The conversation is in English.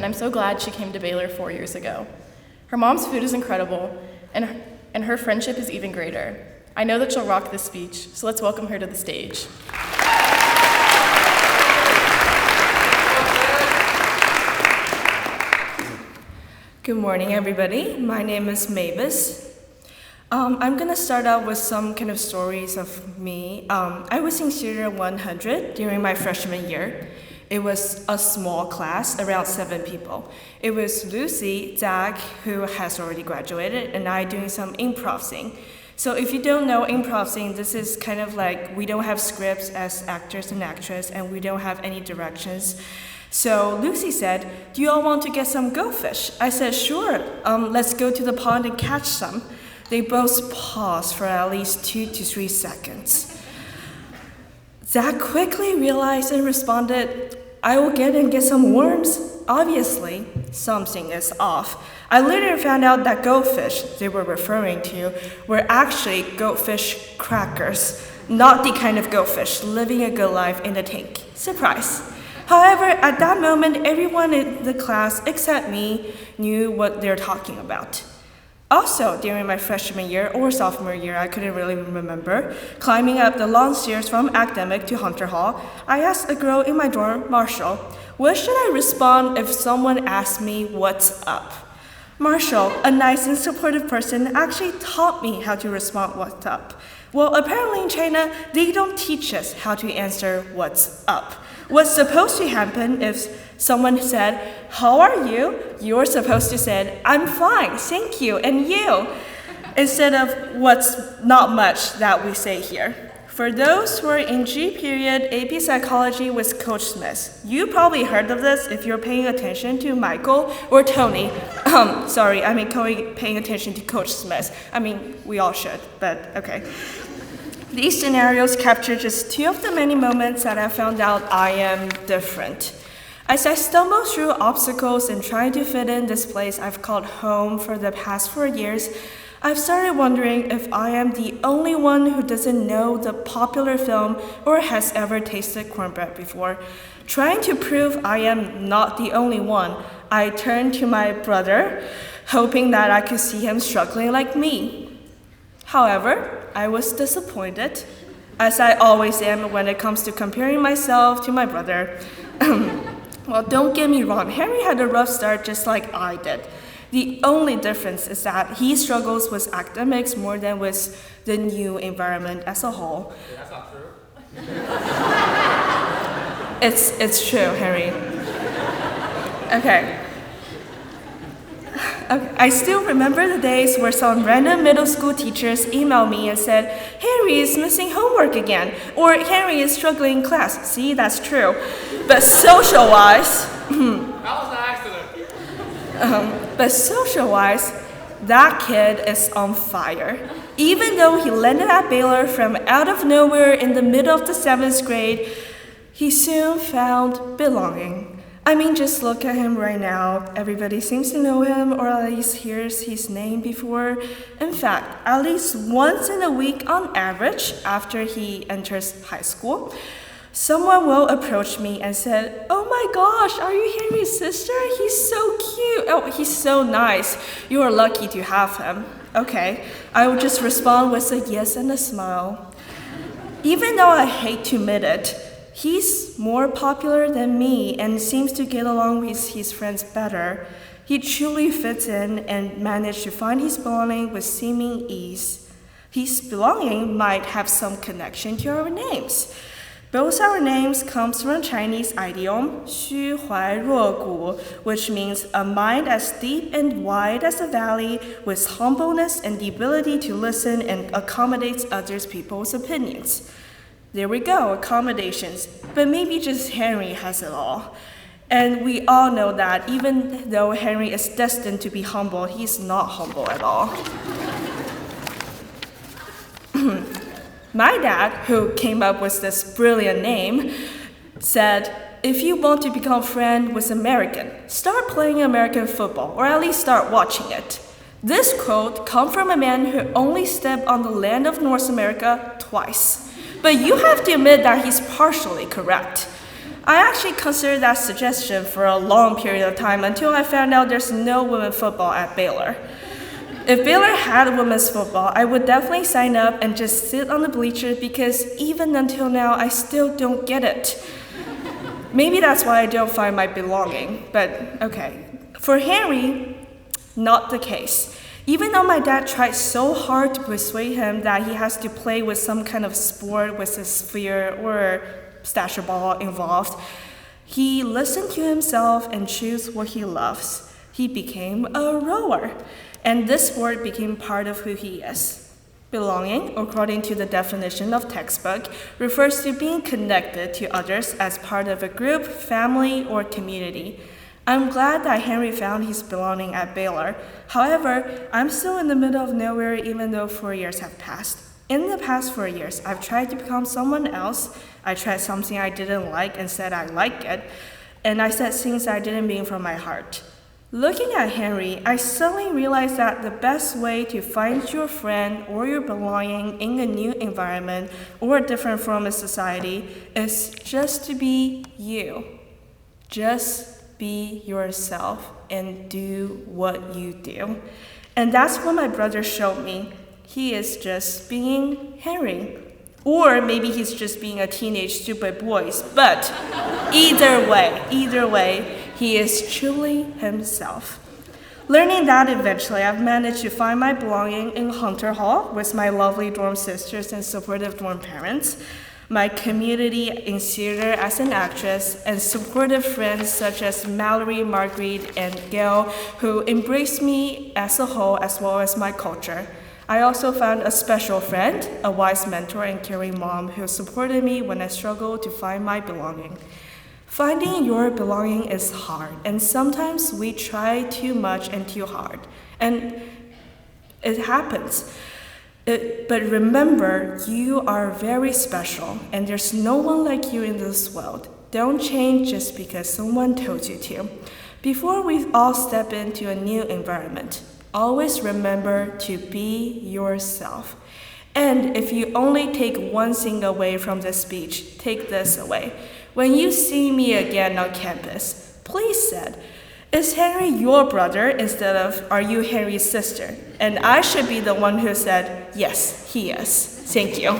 I'm so glad she came to Baylor 4 years ago. Her mom's food is incredible, and her friendship is even greater. I know that she'll rock this speech, so let's welcome her to the stage. Good morning, everybody. My name is Mavis. I'm gonna start out with some kind of stories of me. I was in Theater 100 during my freshman year. It was a small class, around 7 people. It was Lucy, Zach, who has already graduated, and I doing some improv sing. So if you don't know improv sing, this is kind of like we don't have scripts as actors and actresses, and we don't have any directions. So Lucy said, "Do you all want to get some goldfish?" I said, "Sure, let's go to the pond and catch some." They both paused for at least 2 to 3 seconds. Zach quickly realized and responded, "I will get some worms." Obviously, something is off. I later found out that goldfish they were referring to were actually goldfish crackers, not the kind of goldfish living a good life in a tank. Surprise. However, at that moment, everyone in the class except me knew what they're talking about. Also, during my freshman year or sophomore year, I couldn't really remember, climbing up the long stairs from academic to Hunter Hall, I asked a girl in my dorm, Marshall, what should I respond if someone asked me what's up? Marshall, a nice and supportive person, actually taught me how to respond what's up. Well, apparently in China, they don't teach us how to answer what's up. What's supposed to happen if someone said, "How are you?" You're supposed to say, "I'm fine, thank you, and you?" Instead of what's not much that we say here. For those who are in G period AP Psychology with Coach Smith, you probably heard of this if you're paying attention to Michael or Tony. Paying attention to Coach Smith. We all should, but okay. These scenarios capture just 2 of the many moments that I found out I am different. As I stumble through obstacles and try to fit in this place I've called home for the past 4 years, I've started wondering if I am the only one who doesn't know the popular film or has ever tasted cornbread before. Trying to prove I am not the only one, I turned to my brother, hoping that I could see him struggling like me. However, I was disappointed, as I always am when it comes to comparing myself to my brother. Well, don't get me wrong, Henry had a rough start just like I did. The only difference is that he struggles with academics more than with the new environment as a whole. That's not true. It's true, Henry. Okay, I still remember the days where some random middle school teachers emailed me and said, "Henry is missing homework again," or "Henry is struggling in class." See, that's true. But social-wise, That was an accident. That kid is on fire. Even though he landed at Baylor from out of nowhere in the middle of the 7th grade, he soon found belonging. Just look at him right now. Everybody seems to know him, or at least hears his name before. In fact, at least once in a week on average, after he enters high school, someone will approach me and said, "Oh my gosh, are you Henry's sister? He's so cute. Oh, he's so nice. You are lucky to have him." Okay, I will just respond with a yes and a smile. Even though I hate to admit it, he's more popular than me and seems to get along with his friends better. He truly fits in and managed to find his belonging with seeming ease. His belonging might have some connection to our names. Both our names comes from a Chinese idiom, 虚怀若谷, which means a mind as deep and wide as a valley with humbleness and the ability to listen and accommodate other people's opinions. There we go, accommodations. But maybe just Henry has it all. And we all know that even though Henry is destined to be humble, he's not humble at all. My dad, who came up with this brilliant name, said, "If you want to become friends with American, start playing American football, or at least start watching it." This quote comes from a man who only stepped on the land of North America twice. But you have to admit that he's partially correct. I actually considered that suggestion for a long period of time until I found out there's no women's football at Baylor. If Baylor had women's football, I would definitely sign up and just sit on the bleachers because even until now, I still don't get it. Maybe that's why I don't find my belonging, but okay. For Henry, not the case. Even though my dad tried so hard to persuade him that he has to play with some kind of sport with a sphere or stature ball involved, he listened to himself and chose what he loves. He became a rower, and this sport became part of who he is. Belonging, according to the definition of textbook, refers to being connected to others as part of a group, family, or community. I'm glad that Henry found his belonging at Baylor. However, I'm still in the middle of nowhere even though 4 years have passed. In the past 4 years, I've tried to become someone else. I tried something I didn't like and said I like it, and I said things I didn't mean from my heart. Looking at Henry, I suddenly realized that the best way to find your friend or your belonging in a new environment or a different form of society is just to be you. Just be yourself and do what you do. And that's what my brother showed me. He is just being Henry. Or maybe he's just being a teenage stupid boy. But either way, he is truly himself. Learning that eventually, I've managed to find my belonging in Hunter Hall with my lovely dorm sisters and supportive dorm parents, my community in theater as an actress, and supportive friends such as Mallory, Marguerite, and Gail, who embraced me as a whole as well as my culture. I also found a special friend, a wise mentor, and caring mom who supported me when I struggled to find my belonging. Finding your belonging is hard, and sometimes we try too much and too hard, and it happens. But remember, you are very special, and there's no one like you in this world. Don't change just because someone told you to. Before we all step into a new environment, always remember to be yourself. And if you only take one thing away from this speech, take this away. When you see me again on campus, please say, "Is Henry your brother?" instead of, "Are you Henry's sister?" And I should be the one who said, "Yes, he is." Thank you.